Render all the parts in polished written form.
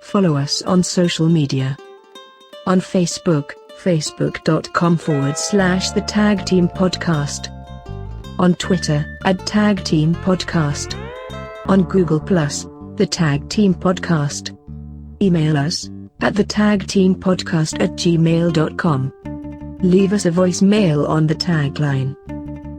Follow us on social media. On Facebook, facebook.com/The Tag Team Podcast. On Twitter, @Tag Team Podcast. On Google+, The Tag Team Podcast. Email us at thetagteampodcast@gmail.com. Leave us a voicemail on the tagline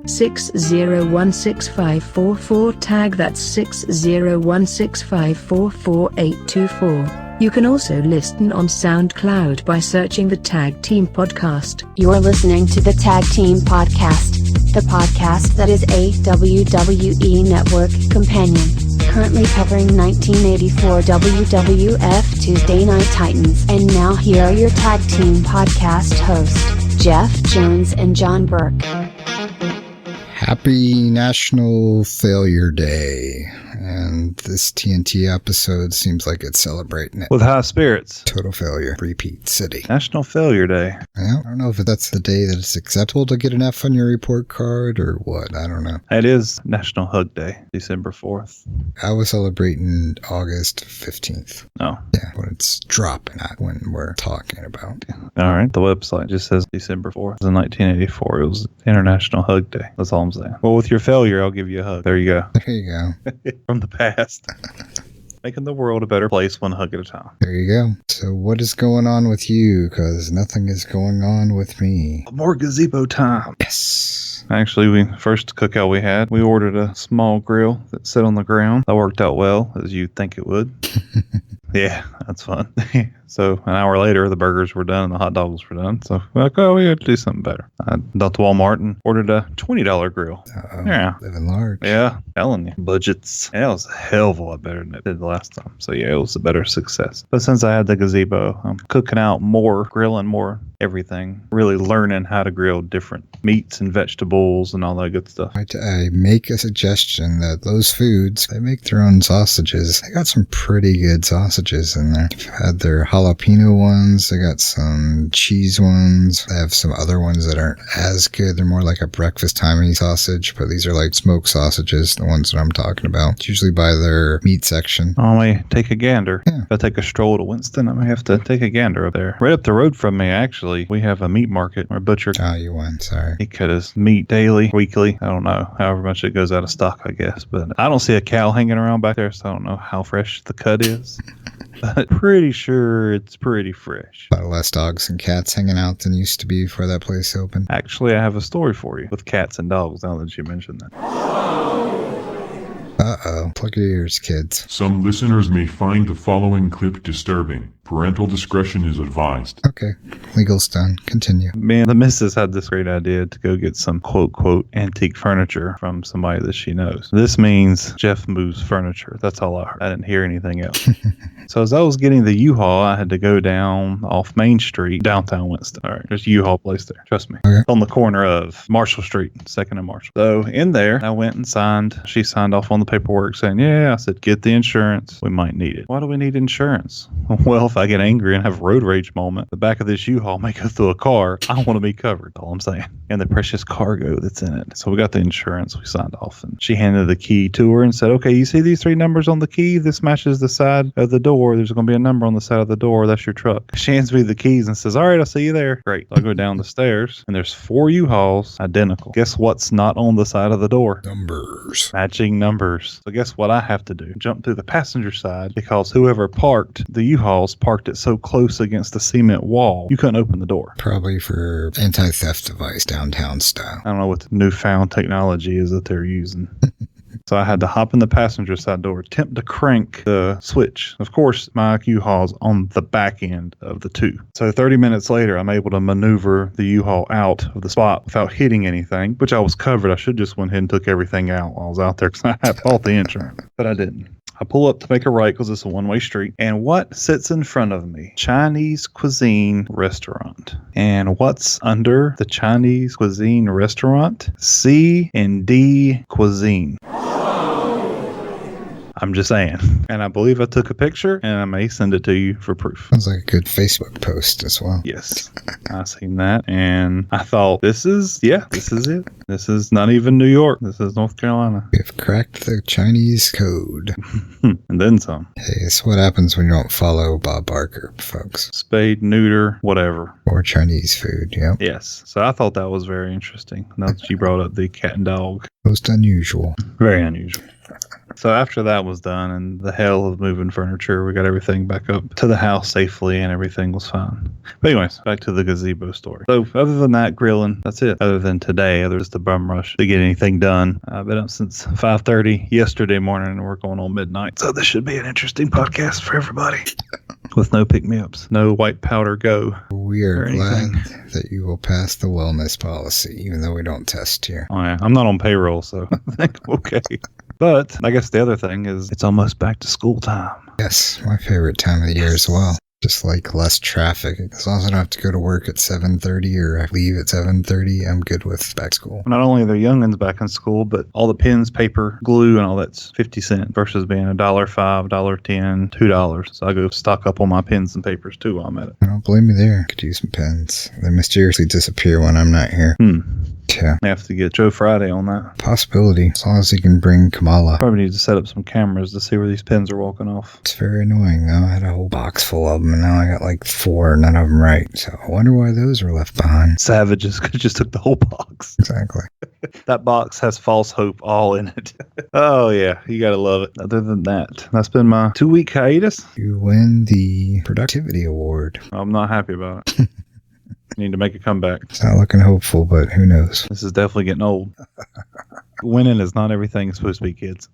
6016544 tag, that's 60165448824. You can also listen on Soundcloud by searching the Tag Team Podcast. You're listening to the Tag Team Podcast, the podcast that is a WWE Network companion, currently covering 1984 WWF Tuesday Night Titans. And now here are your Tag Team Podcast hosts, Jeff Jones and John Burke. Happy National Failure Day. And this TNT episode seems like it's celebrating it. With high spirits. Total failure. Repeat city. National Failure Day. Yeah, I don't know if that's the day that it's acceptable to get an F on your report card or what. I don't know. It is National Hug Day, December 4th. I was celebrating August 15th. Oh. Yeah, when it's dropping, not when we're talking about. All right. The website just says December 4th. In 1984, it was International Hug Day. That's all I'm saying. Well, with your failure, I'll give you a hug. There you go. There you go. From the past. Making the world a better place one hug at a time. There you go. So what is going on with you? Because nothing is going on with me. More gazebo time. Yes. Actually, first cookout we had, we ordered a small grill that sat on the ground. That worked out well, as you'd think it would. Yeah, that's fun. So an hour later, the burgers were done and the hot dogs were done. So we're like, oh, we had to do something better. I went to Walmart and ordered a $20 grill. Yeah. Living large. Yeah, telling you. Budgets. Yeah, it was a hell of a lot better than it did the last time. So yeah, it was a better success. But since I had the gazebo, I'm cooking out more, grilling more, everything. Really learning how to grill different meats and vegetables and all that good stuff. I make a suggestion that those foods, they make their own sausages. They got some pretty good sausages in there. I've had their jalapeno ones. They got some cheese ones. They have some other ones that aren't as good. They're more like a breakfast timey sausage, but these are like smoked sausages, the ones that I'm talking about. It's usually by their meat section. I may take a gander. Yeah. If I take a stroll to Winston, I may have to take a gander up there. Right up the road from me, actually, we have a meat market or butcher. Oh, you won. Sorry. He cut his meat daily, weekly. I don't know. However much it goes out of stock, I guess. But I don't see a cow hanging around back there, so I don't know how fresh the cut is. But pretty sure it's pretty fresh. A lot less dogs and cats hanging out than used to be before that place opened. Actually, I have a story for you with cats and dogs now that you mentioned that. Uh-oh. Plug your ears, kids. Some listeners may find the following clip disturbing. Parental discretion is advised. Okay. Legal's done. Continue. Man, the missus had this great idea to go get some quote antique furniture from somebody that she knows. This means Jeff moves furniture. That's all I heard. I didn't hear anything else. So as I was getting the U-Haul, I had to go down off Main Street, downtown Winston. All right, there's a U-Haul place there. Trust me. Okay. On the corner of Marshall Street, 2nd and Marshall. So in there, I went and signed. She signed off on the paperwork saying, yeah, I said, get the insurance. We might need it. Why do we need insurance? Well, if I get angry and have a road rage moment, the back of this U-Haul may go through a car. I want to be covered, all I'm saying. And the precious cargo that's in it. So we got the insurance. We signed off. And she handed the key to her and said, okay, you see these 3 numbers on the key? This matches the side of the door. There's going to be a number on the side of the door. That's your truck. She hands me the keys and says, all right, I'll see you there. Great. I go down the stairs and there's 4 U-Hauls identical. Guess what's not on the side of the door? Numbers. Matching numbers. So guess what I have to do? Jump through the passenger side because whoever parked the U-Hauls parked it so close against the cement wall, you couldn't open the door. Probably for anti-theft device, downtown style. I don't know what the newfound technology is that they're using. So I had to hop in the passenger side door, attempt to crank the switch. Of course, my U-Haul's on the back end of the 2. So 30 minutes later, I'm able to maneuver the U-Haul out of the spot without hitting anything, which I was covered. I should just went ahead and took everything out while I was out there because I had all the insurance, but I didn't. I pull up to make a right because it's a one-way street. And what sits in front of me? Chinese cuisine restaurant. And what's under the Chinese cuisine restaurant? C&D Cuisine. I I'm just saying. And I believe I took a picture, and I may send it to you for proof. Sounds like a good Facebook post as well. Yes, I seen that, and I thought, this is it. This is not even New York. This is North Carolina. We've cracked the Chinese code. And then some. Hey, it's what happens when you don't follow Bob Barker, folks. Spade, neuter, whatever. Or Chinese food, yep. Yes. So I thought that was very interesting. Now that you brought up the cat and dog. Most unusual. Very unusual. So after that was done and the hell of moving furniture, we got everything back up to the house safely and everything was fine. But anyways, back to the gazebo story. So other than that, grilling, that's it. Other than today, there's the bum rush to get anything done. I've been up since 5:30 yesterday morning and we're going on midnight. So this should be an interesting podcast for everybody. With no pick-me-ups, no white powder go. We are glad that you will pass the wellness policy, even though we don't test here. Oh yeah, I'm not on payroll, so I think I'm okay. But I guess the other thing is it's almost back to school time. Yes, my favorite time of the year as well. Just like less traffic. As long as I don't have to go to work at 7:30 or I leave at 7:30, I'm good with back to school. Not only are the youngins back in school, but all the pens, paper, glue, and all that's 50 cents versus being $1.05, $1.10, $2. So I go stock up on my pens and papers too while I'm at it. Don't blame me there. Could use some pens. They mysteriously disappear when I'm not here. Yeah. I have to get Joe Friday on that. Possibility. As long as he can bring Kamala. Probably need to set up some cameras to see where these pens are walking off. It's very annoying though. I had a whole box full of them and now I got like 4, none of them right. So I wonder why those were left behind. Savages could have just took the whole box. Exactly. That box has false hope all in it. Oh yeah, you gotta love it. Other than that, that's been my 2-week hiatus. You win the productivity award. I'm not happy about it. Need to make a comeback. It's not looking hopeful, but who knows? This is definitely getting old. Winning is not everything it's supposed to be, kids.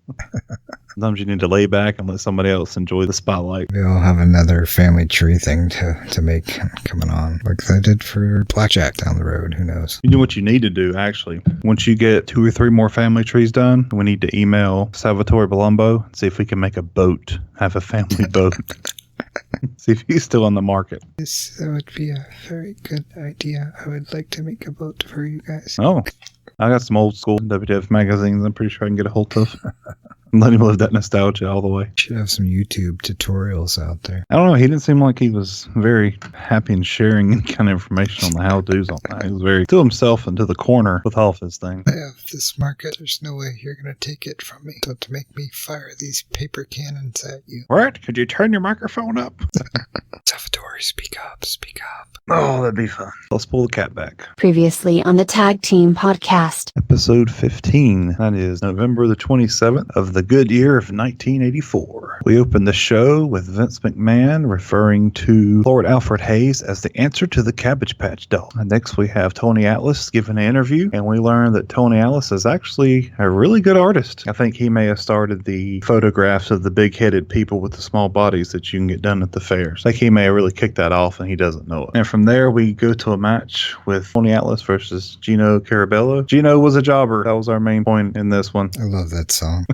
Sometimes you need to lay back and let somebody else enjoy the spotlight. We all have another family tree thing to make coming on. Like I did for Blackjack down the road. Who knows? You know what you need to do, actually? Once you get 2 or 3 more family trees done, we need to email Salvatore Palumbo and see if we can make a boat. Have a family boat. See if he's still on the market. That would be a very good idea. I would like to make a boat for you guys. Oh, I got some old school WWF magazines I'm pretty sure I can get a hold of. Let him live that nostalgia all the way. Should have some YouTube tutorials out there. I don't know. He didn't seem like he was very happy in sharing any kind of information on the how-tos on that. He was very to himself and to the corner with all of his things. I have this market. There's no way you're going to take it from me. Don't to make me fire these paper cannons at you. What? Could you turn your microphone up? Salvatore, speak up. Speak up. Oh, that'd be fun. Let's pull the cat back. Previously on the Tag Team Podcast. Episode 15. That is November the 27th of the good year of 1984. We opened the show with Vince McMahon referring to Lord Alfred Hayes as the answer to the Cabbage Patch doll. And next we have Tony Atlas giving an interview, and we learn that Tony Atlas is actually a really good artist. I think he may have started the photographs of the big-headed people with the small bodies that you can get done at the fairs. I think he may have really kicked that off and he doesn't know it. And from there we go to a match with Tony Atlas versus Gino Carabello. Gino was a jobber. That was our main point in this one. I love that song.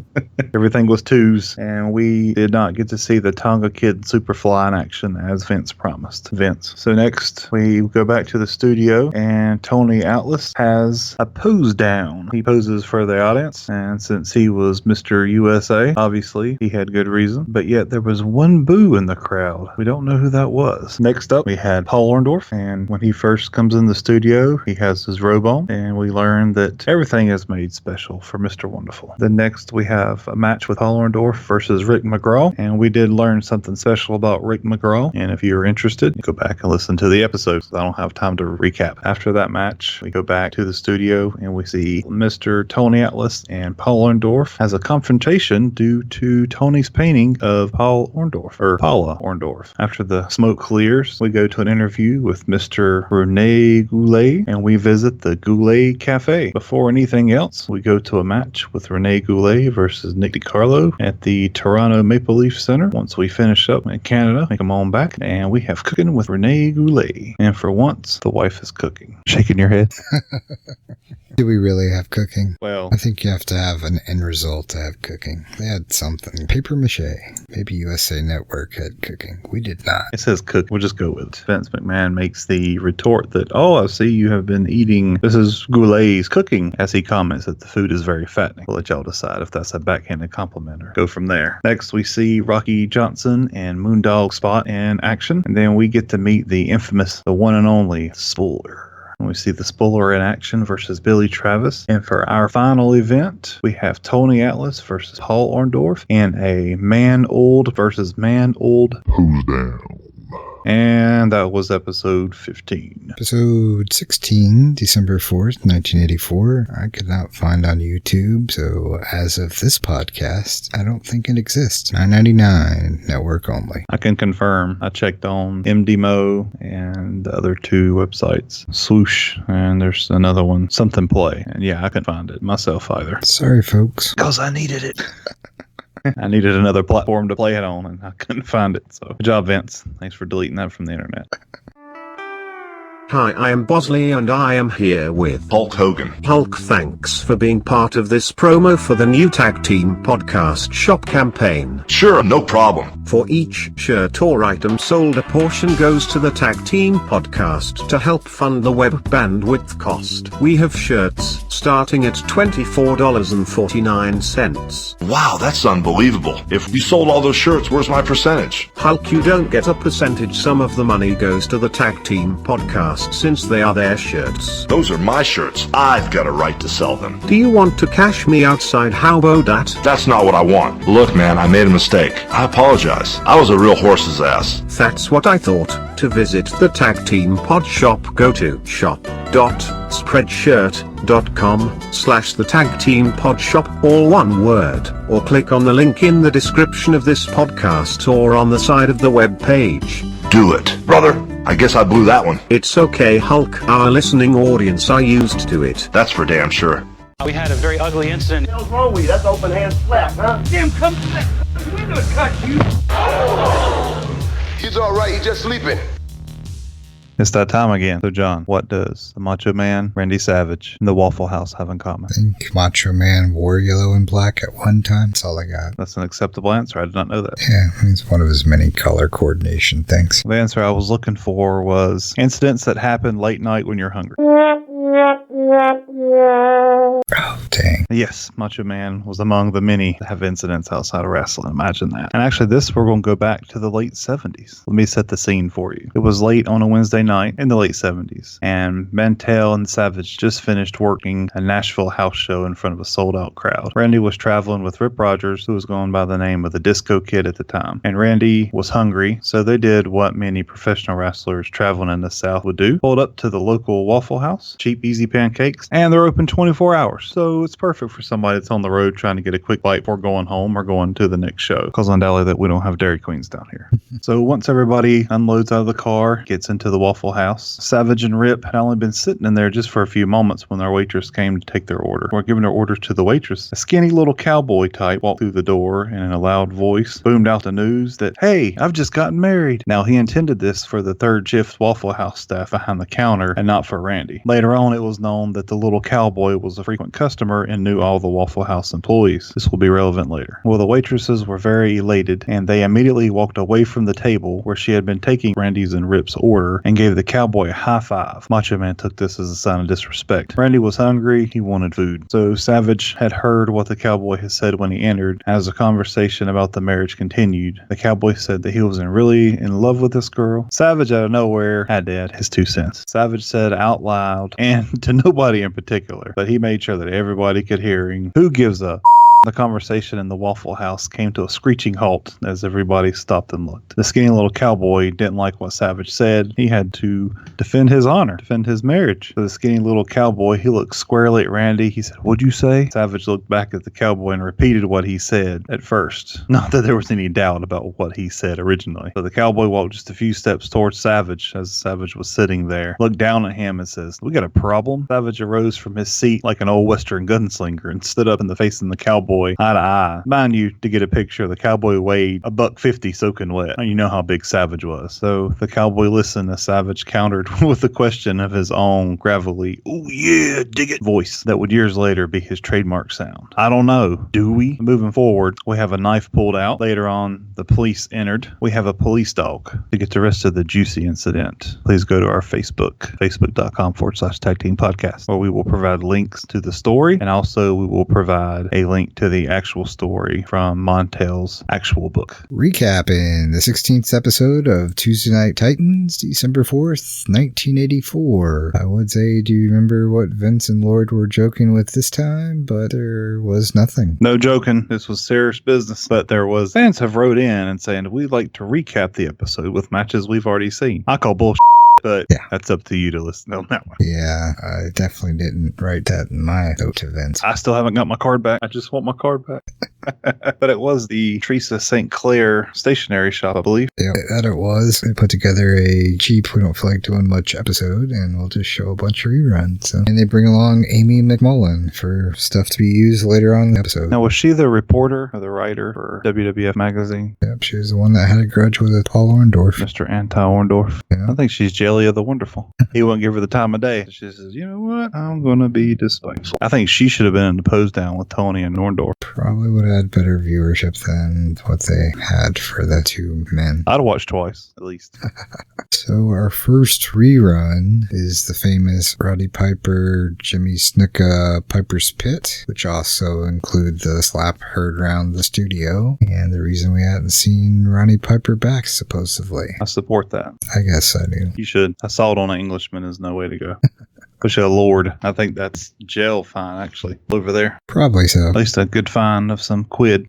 Everything was twos, and we did not get to see the Tonga Kid Superfly in action as Vince promised. So next, we go back to the studio, and Tony Atlas has a pose down. He poses for the audience, and since he was Mr. USA, obviously, he had good reason, but yet there was one boo in the crowd. We don't know who that was. Next up, we had Paul Orndorff, and when he first comes in the studio, he has his robe on, and we learn that everything is made special for Mr. Wonderful. Then next, we have a match with Paul Orndorff versus Rick McGraw, and we did learn something special about Rick McGraw, and if you're interested, go back and listen to the episode. I don't have time to recap. After that match, we go back to the studio, and we see Mr. Tony Atlas and Paul Orndorff has a confrontation due to Tony's painting of Paul Orndorff, or Paula Orndorff. After the smoke clears, we go to an interview with Mr. Rene Goulet, and we visit the Goulet Cafe. Before anything else, we go to a match with Rene Goulet versus Nick DiCarlo at the Toronto Maple Leaf Center. Once we finish up in Canada, we come on back, and we have Cooking with Rene Goulet. And for once, the wife is cooking. Shaking your head? Do we really have cooking? Well, I think you have to have an end result to have cooking. They had something. Paper mache. Maybe USA Network had cooking. We did not. it says cook. We'll just go with it. Vince McMahon makes the retort that, oh, I see you have been eating Mrs. Goulet's cooking, as he comments that the food is very fattening. We'll let y'all decide if that's a backhanded compliment or go from there. Next, we see Rocky Johnson and Moondog Spot in action, and then we get to meet the infamous, the one and only Spoiler. And we see the Spoiler in action versus Billy Travis. And for our final event, we have Tony Atlas versus Paul Orndorff in a man-old versus man-old. Who's down? And that was episode 15. Episode 16, December 4th, 1984. I could not find on YouTube, so as of this podcast, I don't think it exists. $9.99, network only. I can confirm. I checked on MDMO and the other two websites, Swoosh, and there's another one, Something Play. And yeah, I couldn't find it myself either. Sorry, folks. Because I needed it. I needed another platform to play it on, and I couldn't find it. So, good job, Vince. Thanks for deleting that from the internet. Hi, I am Bosley and I am here with Hulk Hogan. Hulk. Thanks for being part of this promo for the new Tag Team Podcast Shop campaign. Sure, no problem. For each shirt or item sold, a portion goes to the Tag Team Podcast to help fund the web bandwidth cost. We have shirts starting at $24.49. Wow, that's unbelievable. If we sold all those shirts, where's my percentage? Hulk, you don't get a percentage. Some of the money goes to the Tag Team Podcast since they are their shirts. Those are my shirts. I've got a right to sell them. Do you want to cash me outside? How about that? That's not what I want. Look, man, I made a mistake. I apologize. I was a real horse's ass. That's what I thought. To visit the Tag Team Pod Shop, go to shop.spreadshirt.com/the Tag Team Pod Shop, all one word, or click on the link in the description of this podcast or on the side of the web page. Do it. Brother, I guess I blew that one. It's okay, Hulk. Our listening audience are used to it. That's for damn sure. We had a very ugly incident. What's wrong with you? That's open hand slap, huh? Jim, come back. We're gonna cut you. He's all right. He's just sleeping. It's that time again. So, John, what does the Macho Man, Randy Savage, and the Waffle House have in common? I think Macho Man wore yellow and black at one time. That's all I got. That's an acceptable answer. I did not know that. Yeah, it's one of his many color coordination things. The answer I was looking for was incidents that happen late night when you're hungry. Oh, dang. Yes, Macho Man was among the many that have incidents outside of wrestling. Imagine that. And actually, we're going to go back to the late 70s. Let me set the scene for you. It was late on a Wednesday night in the late 70s, and Mantell and Savage just finished working a Nashville house show in front of a sold-out crowd. Randy was traveling with Rip Rogers, who was going by the name of the Disco Kid at the time. And Randy was hungry, so they did what many professional wrestlers traveling in the South would do. Pulled up to the local Waffle House, cheap, easy pancakes, and they're open 24 hours. So it's perfect for somebody that's on the road trying to get a quick bite before going home or going to the next show. Because undoubtedly that we don't have Dairy Queens down here. So once everybody unloads out of the car, gets into the Waffle House, Savage and Rip had only been sitting in there just for a few moments when their waitress came to take their order. While giving their orders to the waitress, a skinny little cowboy type walked through the door and in a loud voice boomed out the news that, "Hey, I've just gotten married." Now he intended this for the third shift Waffle House staff behind the counter and not for Randy. Later on, it was known that the little cowboy was a frequent customer and knew all the Waffle House employees. This will be relevant later. Well, the waitresses were very elated, and they immediately walked away from the table where she had been taking Randy's and Rip's order and gave the cowboy a high five. Macho Man took this as a sign of disrespect. Randy was hungry. He wanted food. So Savage had heard what the cowboy had said when he entered. As the conversation about the marriage continued, the cowboy said that he wasn't really in love with this girl. Savage, out of nowhere, had to add his 2 cents. Savage said out loud, and to nobody in particular, but he made sure that everybody could hear him, "Who gives a?" The conversation in the Waffle House came to a screeching halt as everybody stopped and looked. The skinny little cowboy didn't like what Savage said. He had to defend his honor, defend his marriage. So the skinny little cowboy, he looked squarely at Randy. He said, "What'd you say?" Savage looked back at the cowboy and repeated what he said at first. Not that there was any doubt about what he said originally. So the cowboy walked just a few steps towards Savage as Savage was sitting there, looked down at him and says, "We got a problem?" Savage arose from his seat like an old Western gunslinger and stood up in the face of the cowboy cowboy eye to eye. Mind you, to get a picture, the cowboy weighed $150 soaking wet. You know how big Savage was. So the cowboy listened as Savage countered with the question of his own gravelly, "Oh yeah, dig it" voice that would years later be his trademark sound. I don't know. Do we? Moving forward, we have a knife pulled out. Later on, the police entered. We have a police dog. To get the rest of the juicy incident, please go to our Facebook, facebook.com/tag team podcast, where we will provide links to the story, and also we will provide a link to the actual story from Montel's actual book. Recapping the 16th episode of Tuesday Night Titans, December 4th, 1984. I would say, do you remember what Vince and Lord were joking with this time? But there was nothing. No joking. This was serious business. But there was fans have wrote in and saying, we'd like to recap the episode with matches we've already seen. I call bullshit. But yeah, that's up to you to listen on that one. Yeah, I definitely didn't write that in my note to Vince. I still haven't got my card back. I just want my card back. But it was the Teresa St. Clair stationery shop, I believe. Yeah, that it was. They put together a cheap, we don't feel like doing much episode, and we'll just show a bunch of reruns. So. And they bring along Amy McMullen for stuff to be used later on in the episode. Now, was she the reporter or the writer for WWF Magazine? Yep, she was the one that had a grudge with Paul Orndorff. Mr. Anti-Orndorff. Yeah. I think she's Jelly of the Wonderful. He wouldn't give her the time of day. She says, you know what? I'm going to be despiteful. I think she should have been in the pose down with Tony and Orndorff. Probably would have had better viewership than what they had for the two men. I'd watch twice, at least. So our first rerun is the famous Roddy Piper, Jimmy Snuka, Piper's Pit, which also include the slap heard around the studio, and the reason we hadn't seen Roddy Piper back, supposedly. I support that. I guess I do. You should. Assault on an Englishman is no way to go. Push a Lord. I think that's jail fine, actually, over there. Probably so. At least a good fine of some quid.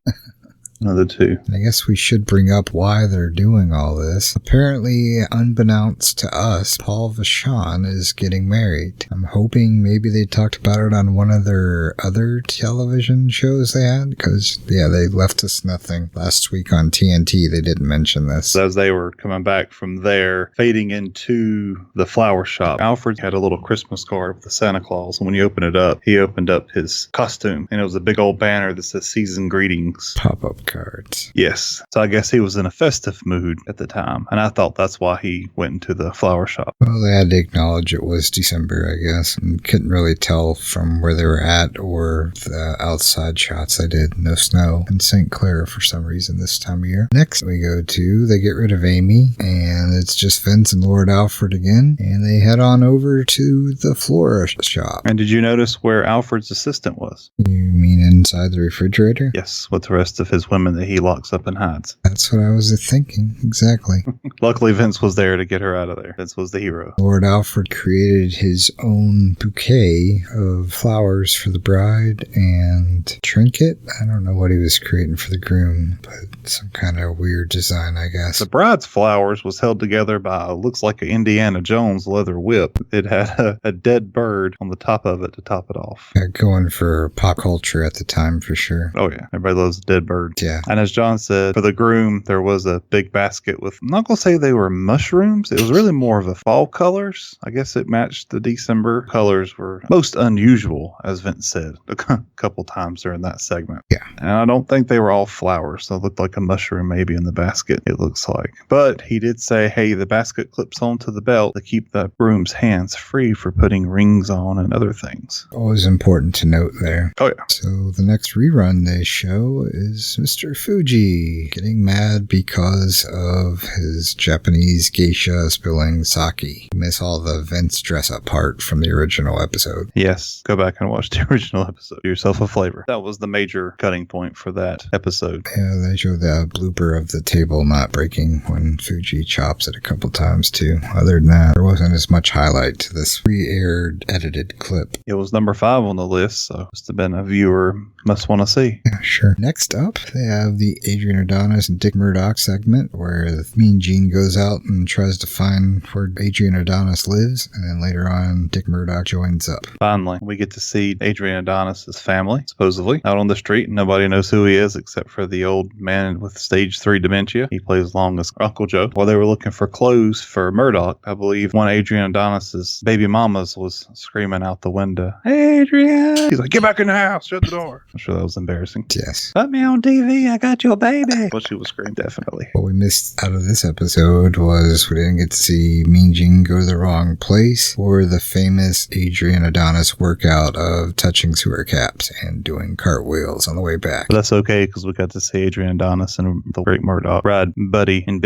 Another two. I guess we should bring up why they're doing all this. Apparently, unbeknownst to us, Paul Vachon is getting married. I'm hoping maybe they talked about it on one of their other television shows they had, because, yeah, they left us nothing. Last week on TNT, they didn't mention this. As they were coming back from there, fading into the flower shop, Alfred had a little Christmas card with the Santa Claus, and when you open it up, he opened up his costume, and it was a big old banner that says Season Greetings. Pop-up cards. Yes. So I guess he was in a festive mood at the time, and I thought that's why he went into the flower shop. Well, they had to acknowledge it was December, I guess, and couldn't really tell from where they were at or the outside shots they did. No snow in St. Clair for some reason this time of year. Next we go to, they get rid of Amy, and it's just Vince and Lord Alfred again, and they head on over to the florist shop. And did you notice where Alfred's assistant was? You mean inside the refrigerator? Yes, with the rest of his women that he locks up and hides. That's what I was thinking, exactly. Luckily, Vince was there to get her out of there. Vince was the hero. Lord Alfred created his own bouquet of flowers for the bride and trinket. I don't know what he was creating for the groom, but some kind of weird design, I guess. The bride's flowers was held together by, looks like an Indiana Jones leather whip. It had a dead bird on the top of it to top it off. Yeah, going for pop culture at the time, for sure. Oh, yeah. Everybody loves dead birds. Yeah. And as John said, for the groom, there was a big basket with, I'm not going to say they were mushrooms. It was really more of a fall colors. I guess it matched the December colors were most unusual, as Vince said a couple times during that segment. Yeah. And I don't think they were all flowers. So it looked like a mushroom maybe in the basket, it looks like. But he did say, hey, the basket clips onto the belt to keep the groom's hands free for putting rings on and other things. Always important to note there. Oh, yeah. So the next rerun they show is Mr. Fuji getting mad because of his Japanese geisha spilling sake. You miss all the Vince dress-up part from the original episode. Yes, go back and watch the original episode. Give yourself a flavor. That was the major cutting point for that episode. Yeah, they show the blooper of the table not breaking when Fuji chops it a couple times too. Other than that, there wasn't as much highlight to this re-aired edited clip. It was number 5 on the list, so must have been a viewer must want to see. Yeah, sure. Next up, they have the Adrian Adonis and Dick Murdoch segment where Mean Gene goes out and tries to find where Adrian Adonis lives, and then later on Dick Murdoch joins up. Finally, we get to see Adrian Adonis' family, supposedly, out on the street. Nobody knows who he is except for the old man with stage 3 dementia. He plays along as Uncle Joe. While they were looking for clothes for Murdoch, I believe one of Adrian Adonis' baby mamas was screaming out the window, Adrian! He's like, get back in the house, shut the door. I'm sure that was embarrassing. Yes. Put me on TV, I got your baby. Well, she was screaming, definitely. What we missed out of this episode was we didn't get to see Mean Gene go to the wrong place, or the famous Adrian Adonis workout of touching sewer caps and doing cartwheels on the way back. But that's okay, because we got to see Adrian Adonis and the great Murdoch ride Buddy and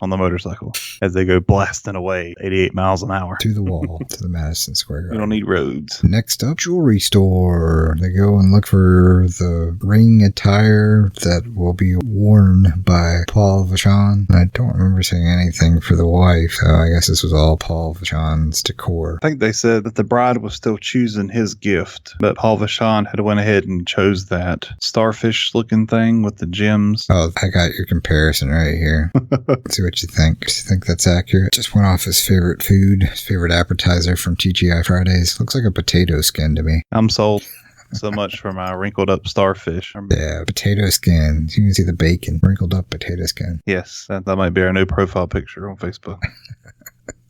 on the motorcycle as they go blasting away 88 miles an hour. To the wall, to the Madison Square Garden. We don't need roads. Next up, jewelry store. They go and look for the ring attire that will be worn by Paul Vachon. I don't remember saying anything for the wife, so I guess this was all Paul Vachon's decor. I think they said that the bride was still choosing his gift, but Paul Vachon had went ahead and chose that starfish-looking thing with the gems. Oh, I got your comparison right here. Let's see what you think. Do you think that's accurate? Just went off his favorite food, his favorite appetizer from TGI Fridays. Looks like a potato skin to me. I'm sold. So much for my wrinkled up starfish. Yeah, potato skin. You can see the bacon. Wrinkled up potato skin. Yes, that might be our new profile picture on Facebook.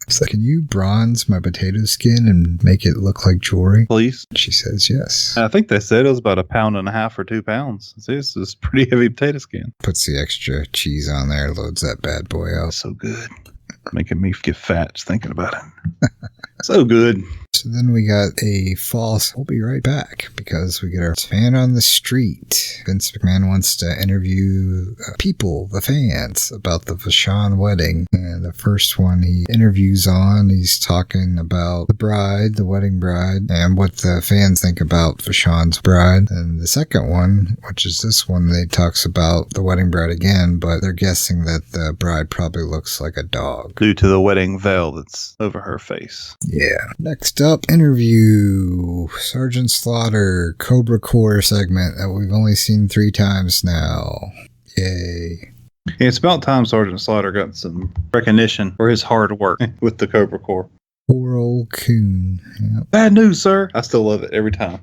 So can you bronze my potato skin and make it look like jewelry? Please. She says yes. I think they said it was about 1.5 pounds or 2 pounds. This is pretty heavy potato skin. Puts the extra cheese on there, loads that bad boy out. So good. Making me get fat just thinking about it. So good. So then we got a false, we'll be right back, because we get our fan on the street. Vince McMahon wants to interview people, the fans, about the Vachon wedding. And the first one he interviews on, he's talking about the bride, the wedding bride, and what the fans think about Vachon's bride. And the second one, which is this one, they talks about the wedding bride again, but they're guessing that the bride probably looks like a dog. Due to the wedding veil that's over her face. Yeah. Next up, interview Sergeant Slaughter, Cobra Corps segment that we've only seen 3 times now. Yay. Yeah, it's about time Sergeant Slaughter got some recognition for his hard work with the Cobra Corps. Poor old Coon. Yep. Bad news, sir. I still love it every time.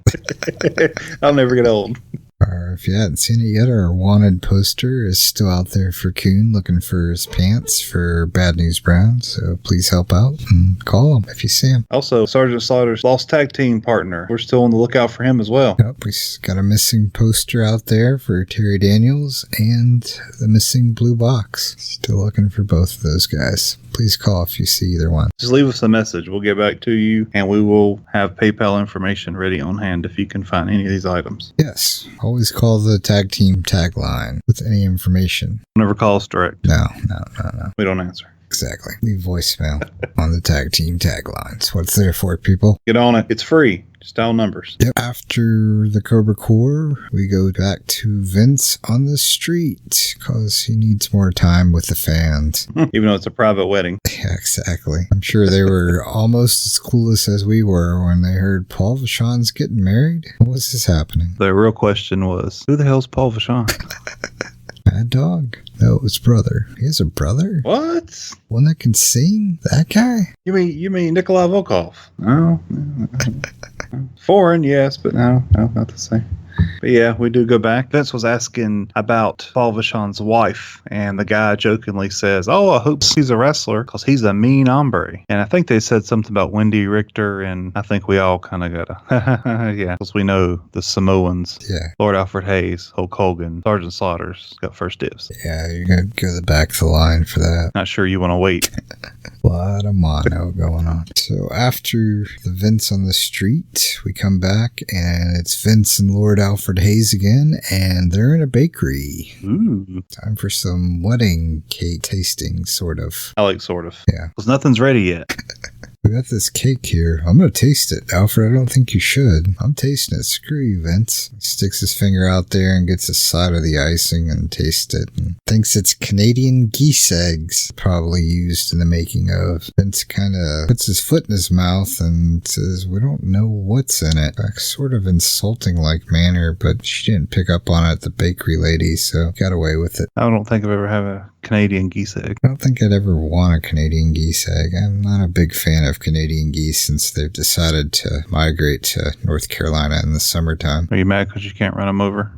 I'll never get old. Or if you hadn't seen it yet, our wanted poster is still out there for Coon, looking for his pants for Bad News Brown. So please help out and call him if you see him. Also, Sergeant Slaughter's lost tag team partner. We're still on the lookout for him as well. Yep, we got a missing poster out there for Terry Daniels and the missing blue box. Still looking for both of those guys. Please call if you see either one. Just leave us a message. We'll get back to you, and we will have PayPal information ready on hand if you can find any of these items. Yes. Always call the tag team tagline with any information. Never call us direct. No. We don't answer. Exactly. Leave voicemail on the tag team taglines. What's there for, people? Get on it. It's free. Just dial numbers. Yep. After the Cobra Corps, we go back to Vince on the street because he needs more time with the fans. Even though it's a private wedding. Yeah, exactly. I'm sure they were almost as clueless as we were when they heard Paul Vachon's getting married. What was this happening? The real question was, who the hell's Paul Vachon? Mad Dog? No, it was brother. He has a brother? What? One that can sing? That guy? You mean Nikolai Volkov? No. Foreign, yes, but no, not the same. But yeah, we do go back. Vince was asking about Paul Vachon's wife, and the guy jokingly says, "Oh, I hope he's a wrestler because he's a mean hombre." And I think they said something about Wendy Richter, and I think we all kind of got a yeah, because we know the Samoans. Yeah. Lord Alfred Hayes, Hulk Hogan, Sergeant Slaughter's got first dibs. Yeah, you're going to go the back of the line for that. Not sure you want to wait. A lot of mono going on. So after the Vince on the street, we come back and it's Vince and Lord Alfred Hayes again, and they're in a bakery. Ooh. Time for some wedding cake tasting, sort of. I like sort of. Yeah. Because nothing's ready yet. We got this cake here. I'm going to taste it. Alfred, I don't think you should. I'm tasting it. Screw you, Vince. He sticks his finger out there and gets a side of the icing and tastes it and thinks it's Canadian geese eggs, probably used in the making of. Vince kind of puts his foot in his mouth and says, we don't know what's in it. A sort of insulting-like manner, but she didn't pick up on it, the bakery lady, so got away with it. I don't think I've ever had a Canadian geese egg. I don't think I'd ever want a Canadian geese egg. I'm not a big fan of Canadian geese since they've decided to migrate to North Carolina in the summertime. Are you mad because you can't run them over?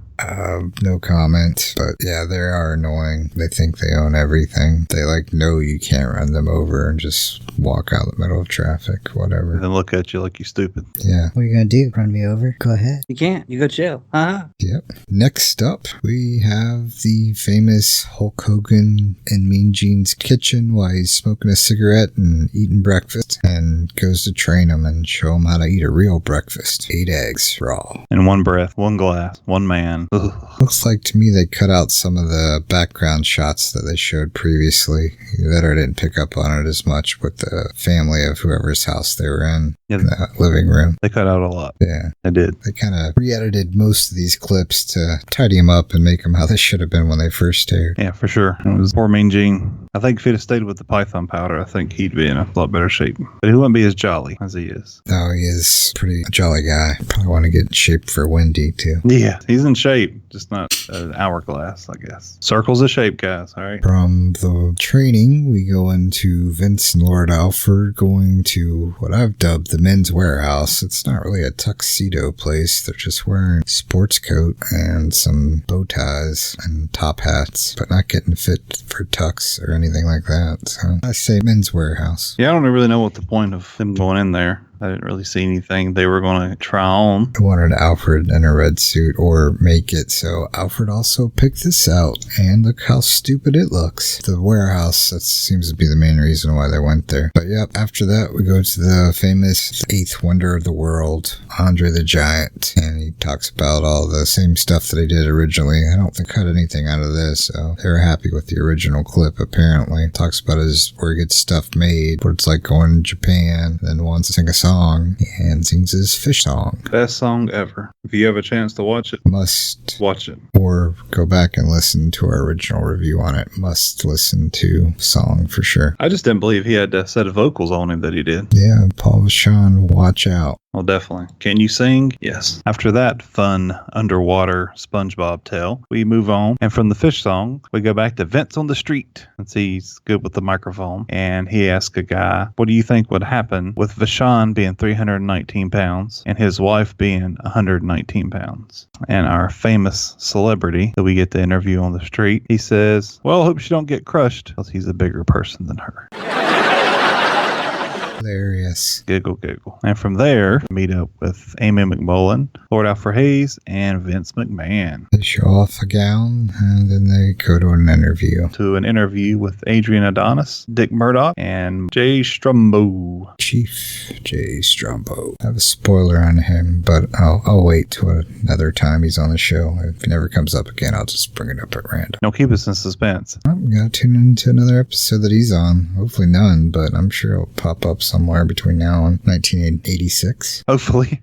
No comment, but yeah, they are annoying. They think they own everything. They know you can't run them over and just walk out the middle of traffic, whatever. And then look at you like you stupid. Yeah. What are you gonna do? Run me over? Go ahead. You can't. You go to jail. Yep. Next up, we have the famous Hulk Hogan in Mean Gene's kitchen while he's smoking a cigarette and eating breakfast, and goes to train him and show him how to eat a real breakfast. 8 eggs raw. In one breath, one glass, one man. Ugh. Looks like to me they cut out some of the background shots that they showed previously. That I didn't pick up on it as much with the family of whoever's house they were in the living room. They cut out a lot. Yeah. They did. They kind of re-edited most of these clips to tidy them up and make them how they should have been when they first aired. Yeah, for sure. It was poor Mean Gene. I think if he'd have stayed with the Python powder, I think he'd be in a lot better shape. But he wouldn't be as jolly as he is. No, he is a pretty jolly guy. Probably want to get in shape for Wendy, too. Yeah, he's in shape, just not an hourglass, I guess. Circles of shape, guys, all right? From the training, we go into Vince and Lord Alfred going to what I've dubbed the men's warehouse. It's not really a tuxedo place. They're just wearing a sports coat and some bow ties and top hats, but not getting fit for tux or anything like that. So I say men's warehouse. Yeah, I don't really know what the point of them going in there. I didn't really see anything they were going to try on. I wanted Alfred in a red suit or make it so Alfred also picked this out, and look how stupid it looks. The warehouse, that seems to be the main reason why they went there. But yep, after that we go to the famous 8th wonder of the world, Andre the Giant, and he talks about all the same stuff that he did originally. I don't think cut anything out of this, so they were happy with the original clip apparently. Talks about where he gets stuff made, what it's like going to Japan, then wants to sing a song and sings his fish song. Best song ever. If you have a chance to watch it, must watch it. Or go back and listen to our original review on it. Must listen to song for sure. I just didn't believe he had a set of vocals on him that he did. Yeah, Paul Vachon, watch out. Well, definitely. Can you sing? Yes. After that fun underwater SpongeBob tale, we move on. And from the fish song, we go back to Vince on the street. Let's see, he's good with the microphone. And he asks a guy, what do you think would happen with Vachon being 319 pounds and his wife being 119 pounds? And our famous celebrity that we get to interview on the street, he says, well, I hope she don't get crushed because he's a bigger person than her. Hilarious. Giggle, giggle. And from there, meet up with Amy McMullen, Lord Alfred Hayes, and Vince McMahon. They show off a gown, and then they go to an interview. To an interview with Adrian Adonis, Dick Murdoch, and Jay Strumbo. Chief Jay Strumbo. I have a spoiler on him, but I'll wait till another time he's on the show. If he never comes up again, I'll just bring it up at random. No, keep us in suspense. I'm going to tune into another episode that he's on. Hopefully none, but I'm sure it'll pop up somewhere between now and 1986. Hopefully.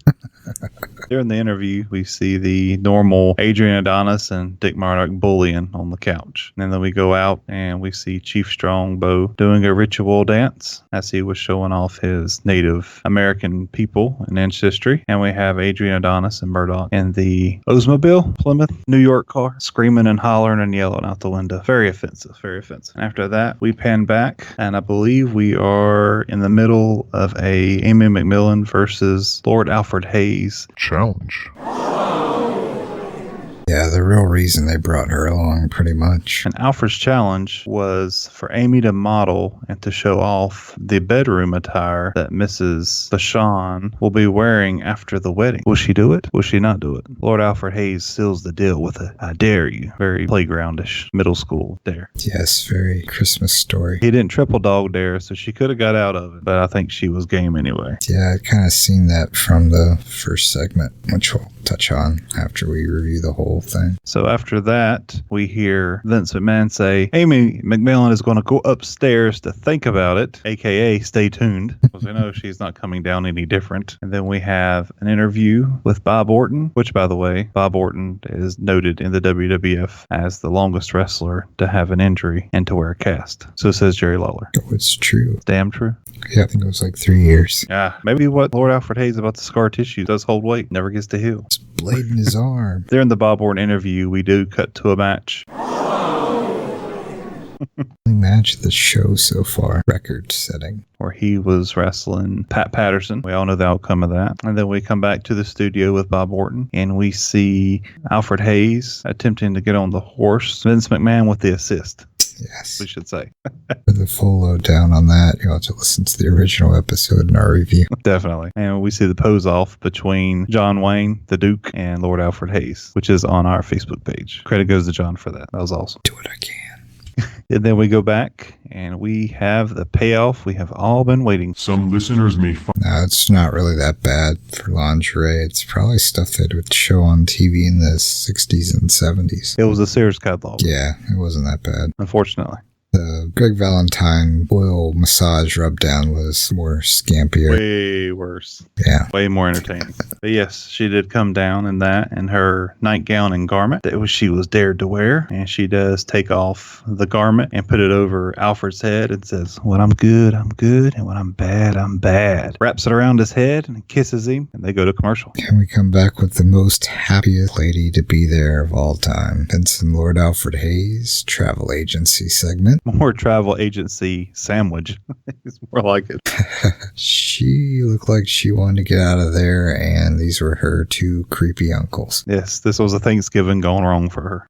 During the interview, we see the normal Adrian Adonis and Dick Murdoch bullying on the couch. And then we go out and we see Chief Strongbow doing a ritual dance as he was showing off his Native American people and ancestry. And we have Adrian Adonis and Murdoch in the Oldsmobile, Plymouth, New York car, screaming and hollering and yelling out the window. Very offensive, very offensive. And after that, we pan back, and I believe we are in the middle of a Amy McMillan versus Lord Alfred Hayes challenge. Yeah, the real reason they brought her along, pretty much. And Alfred's challenge was for Amy to model and to show off the bedroom attire that Mrs. Vachon will be wearing after the wedding. Will she do it? Will she not do it? Lord Alfred Hayes seals the deal with a "I dare you." Very playgroundish, middle school dare. Yes, very Christmas story. He didn't triple dog dare, so she could have got out of it, but I think she was game anyway. Yeah, I kind of seen that from the first segment, which we'll touch on after we review the whole thing. thing. So after that, we hear Vince McMahon say, Amy McMillan is going to go upstairs to think about it, aka stay tuned, because we know she's not coming down any different. And then we have an interview with Bob Orton, which, by the way, Bob Orton is noted in the WWF as the longest wrestler to have an injury and to wear a cast. So says Jerry Lawler. Oh, it's true. Damn true. Yeah, I think it was like 3 years. Yeah, maybe what Lord Alfred Hayes about the scar tissue does hold weight, never gets to heal. It's blade in his arm. There in the Bob Orton interview, we do cut to a match. Match of the show so far, record setting, where he was wrestling Pat Patterson. We all know the outcome of that. And then we come back to the studio with Bob Orton, and we see Alfred Hayes attempting to get on the horse. Vince McMahon with the assist. Yes, we should say. For the full lowdown on that, you'll have to listen to the original episode in our review. Definitely. And we see the pose off between John Wayne, the Duke, and Lord Alfred Hayes, which is on our Facebook page. Credit goes to John for that. That was awesome. Do what I can. And then we go back and we have the payoff we have all been waiting for. Some listeners may find... No, it's not really that bad for lingerie. It's probably stuff that would show on TV in the 60s and 70s. It was a Sears catalog. Yeah, it wasn't that bad. Unfortunately. The Greg Valentine oil massage rub down was more scampier. Way worse. Yeah. Way more entertaining. But yes, she did come down in that in her nightgown and garment that she was dared to wear. And she does take off the garment and put it over Alfred's head and says, when I'm good, I'm good. And when I'm bad, I'm bad. Wraps it around his head and kisses him. And they go to commercial. And we come back with the most happiest lady to be there of all time. Vince and Lord Alfred Hayes, travel agency segment. More travel agency sandwich. It's more like it. She looked like she wanted to get out of there, and these were her two creepy uncles. Yes, this was a Thanksgiving gone wrong for her.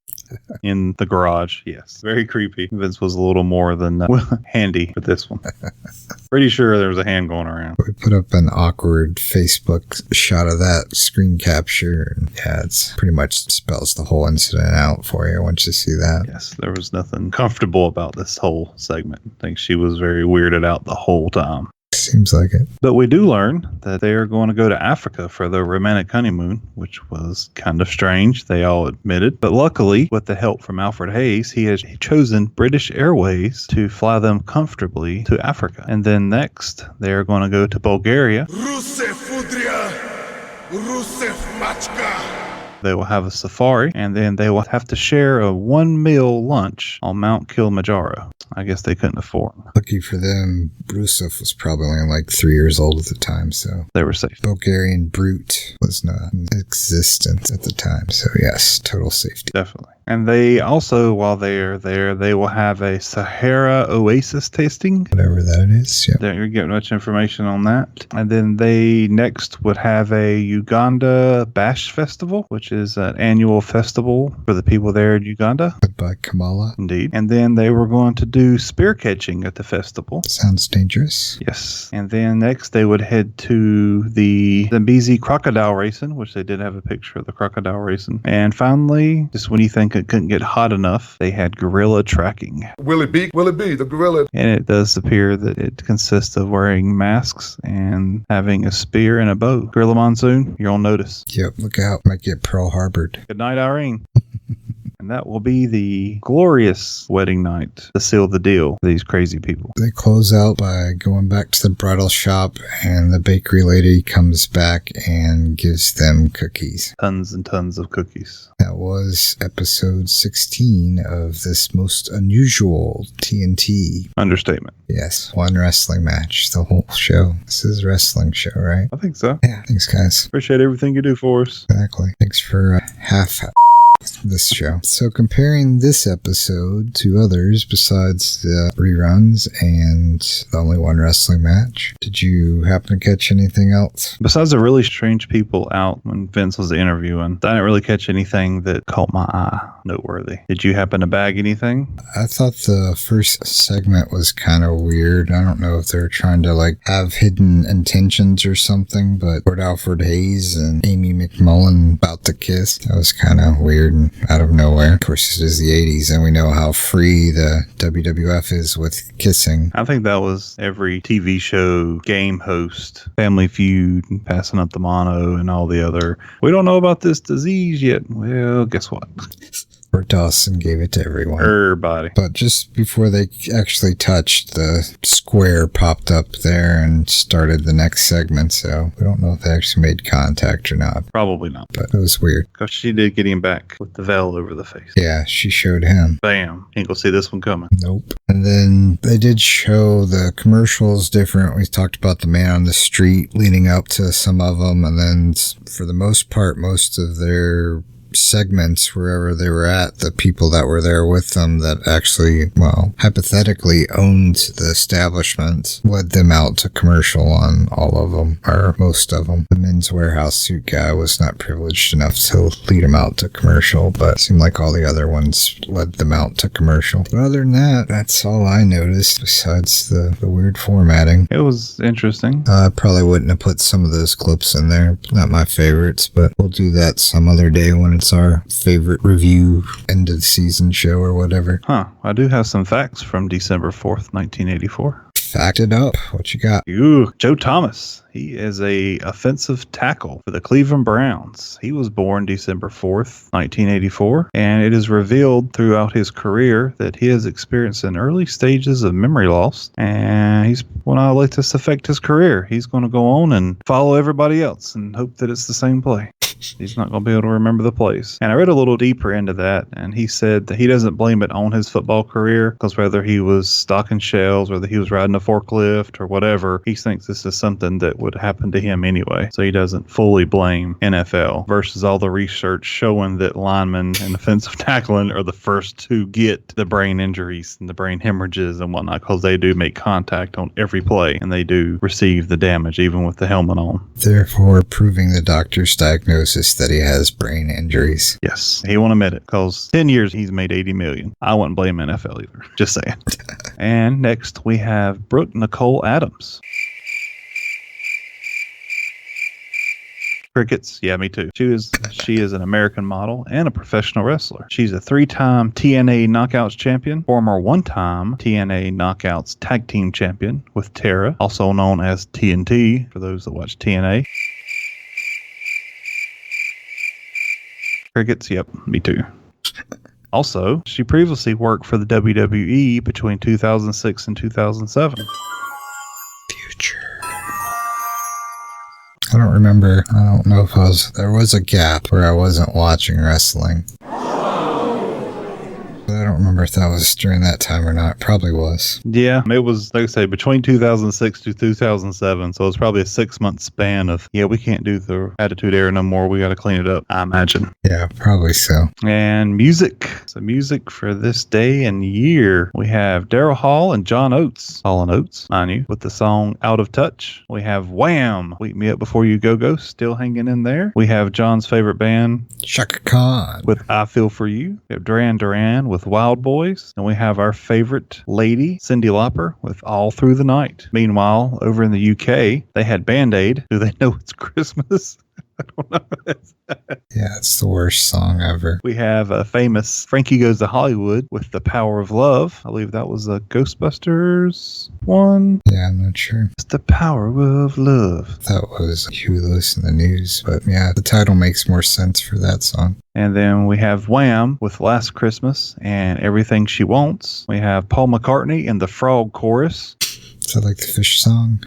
In the garage, yes. Very creepy. Vince was a little more than handy with this one. Pretty sure there was a hand going around. We put up an awkward Facebook shot of that screen capture. And yeah, it's pretty much spells the whole incident out for you once you see that. Yes, there was nothing comfortable about this whole segment. I think she was very weirded out the whole time. Seems like it. But we do learn that they are going to go to Africa for their romantic honeymoon, which was kind of strange, they all admitted. But luckily, with the help from Alfred Hayes, he has chosen British Airways to fly them comfortably to Africa. And then next, they are going to go to Bulgaria. They will have a safari, and then they will have to share a 1-meal lunch on Mount Kilimanjaro. I guess they couldn't afford. Lucky for them, Brusov was probably only like 3 years old at the time, so they were safe. Bulgarian Brute was not in existence at the time, so yes, total safety. Definitely. And they also, while they are there, they will have a Sahara Oasis tasting. Whatever that is, yeah. Don't get much information on that. And then they next would have a Uganda Bash Festival, which is an annual festival for the people there in Uganda. By Kamala. Indeed. And then they were going to do spear catching at the festival. Sounds dangerous. Yes. And then next they would head to the Zambezi crocodile racing, which they did have a picture of the crocodile racing. And finally, just when you think it couldn't get hot enough, they had gorilla tracking. Will it be the gorilla? And it does appear that it consists of wearing masks and having a spear and a bow. Gorilla Monsoon, you're on notice. Yep, look out. Might get Pearl Harbored. Good night, Irene. And that will be the glorious wedding night to seal the deal for these crazy people. They close out by going back to the bridal shop, and the bakery lady comes back and gives them cookies. Tons and tons of cookies. That was episode 16 of this most unusual TNT. Understatement. Yes, one wrestling match, the whole show. This is a wrestling show, right? I think so. Yeah, thanks, guys. Appreciate everything you do for us. Exactly. Thanks for half this show. So comparing this episode to others besides the reruns and the only one wrestling match, did you happen to catch anything else? Besides the really strange people out when Vince was interviewing, I didn't really catch anything that caught my eye noteworthy. Did you happen to bag anything? I thought the first segment was kind of weird. I don't know if they're trying to like have hidden intentions or something, but Lord Alfred Hayes and Amy McMullen about to kiss. That was kind of weird. weird and out of nowhere. Of course, it is the 80s, and we know how free the WWF is with kissing. I think that was every TV show, game host, Family Feud, passing up the mono, and all the other, we don't know about this disease yet. Well, guess what? Or Dawson gave it to everyone. Everybody. But just before they actually touched, the square popped up there and started the next segment, so we don't know if they actually made contact or not. Probably not. But it was weird. Because she did get him back with the veil over the face. Yeah, she showed him. Bam. Ain't gonna see this one coming. Nope. And then they did show the commercials different. We talked about the man on the street leading up to some of them, and then for the most part, most of their segments, wherever they were at, the people that were there with them that actually, well, hypothetically owned the establishment, led them out to commercial on all of them, or most of them. The Men's Warehouse suit guy was not privileged enough to lead him out to commercial, but it seemed like all the other ones led them out to commercial. But other than that, that's all I noticed, besides the weird formatting. It was interesting. I probably wouldn't have put some of those clips in there. Not my favorites, but we'll do that some other day when it's our favorite review end of the season show or whatever. I do have some facts from December 4th, 1984. Fact it up. What you got? Joe Thomas. He is a offensive tackle for the Cleveland Browns. He was born December 4th, 1984, and it is revealed throughout his career that he has experienced in early stages of memory loss, and he's going to let this affect his career. He's going to go on and follow everybody else and hope that it's the same play. He's not going to be able to remember the plays. And I read a little deeper into that, and he said that he doesn't blame it on his football career, because whether he was stocking shelves, whether he was riding a forklift or whatever, he thinks this is something that would happen to him anyway. So he doesn't fully blame NFL, versus all the research showing that linemen and offensive tackling are the first to get the brain injuries and the brain hemorrhages and whatnot, because they do make contact on every play, and they do receive the damage even with the helmet on. Therefore, proving the doctor's diagnosis that he has brain injuries. Yes, he won't admit it, because 10 years he's made $80 million. I wouldn't blame NFL either. Just saying. And next we have Brooke Nicole Adams. Crickets, yeah, me too. She is an American model and a professional wrestler. She's a 3-time TNA Knockouts champion, former 1-time TNA Knockouts Tag Team champion with Tara, also known as TNT for those that watch TNA. Crickets, yep, me too. Also, she previously worked for the WWE between 2006 and 2007. Future. I don't remember. I don't know if there was a gap where I wasn't watching wrestling. I don't remember if that was during that time or not. Probably was. Yeah, it was, like I say, between 2006 to 2007. So it's probably a 6-month span of, we can't do the Attitude Era no more. We got to clean it up, I imagine. Yeah, probably so. And music. So music for this day and year. We have Daryl Hall and John Oates. Hall & Oates, mind you, with the song Out of Touch. We have Wham! Wake Me Up Before You Go Go, still hanging in there. We have John's favorite band, Chaka Khan, with I Feel For You. We have Duran Duran with Wild Boys. And we have our favorite lady, Cyndi Lauper, with All Through the Night. Meanwhile, over in the UK, they had Band-Aid. Do they know it's Christmas? I don't know. Yeah, it's the worst song ever. We have a famous Frankie Goes to Hollywood with The Power of Love. I believe that was a Ghostbusters one. Yeah, I'm not sure. It's The Power of Love. That was Huey Lewis in the News, but yeah, the title makes more sense for that song. And then we have Wham! With Last Christmas and Everything She Wants. We have Paul McCartney in the Frog Chorus. Is that like the Fish song?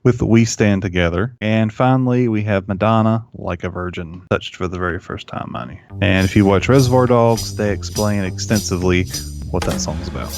With We Stand Together. And finally, we have Madonna, Like a Virgin, touched for the very first time, mind you. And if you watch Reservoir Dogs, they explain extensively what that song's about.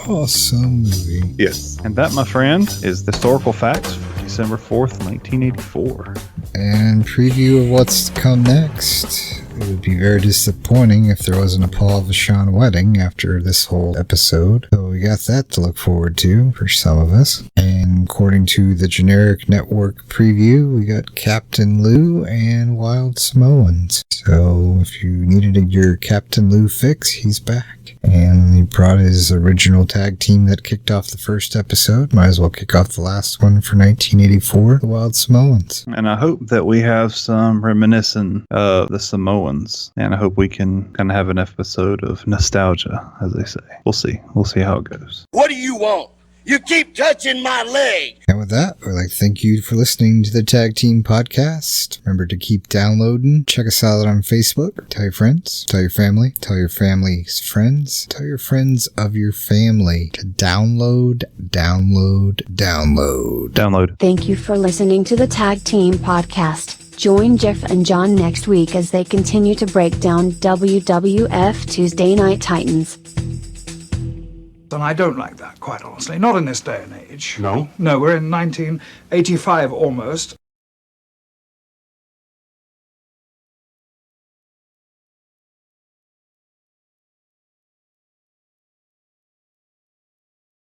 Awesome movie. Yes. And that, my friend, is the historical facts for December 4th, 1984. And preview of what's to come next. It would be very disappointing if there wasn't a Paul Vachon wedding after this whole episode. So we got that to look forward to for some of us. And according to the generic network preview, we got Captain Lou and Wild Samoans. So if you needed your Captain Lou fix, he's back. And he brought his original tag team that kicked off the first episode. Might as well kick off the last one for 1984, the Wild Samoans. And I hope that we have some reminiscent of the Samoans. And I hope we can kind of have an episode of nostalgia, as they say. We'll see. We'll see how it goes. What do you want? You keep touching my leg. And with that, I'd like to thank you for listening to the Tag Team Podcast. Remember to keep downloading. Check us out on Facebook. Tell your friends. Tell your family. Tell your family's friends. Tell your friends of your family to download. Thank you for listening to the Tag Team Podcast. Join Jeff and John next week as they continue to break down WWF Tuesday Night Titans. And I don't like that, quite honestly. Not in this day and age. No? No, we're in 1985 almost.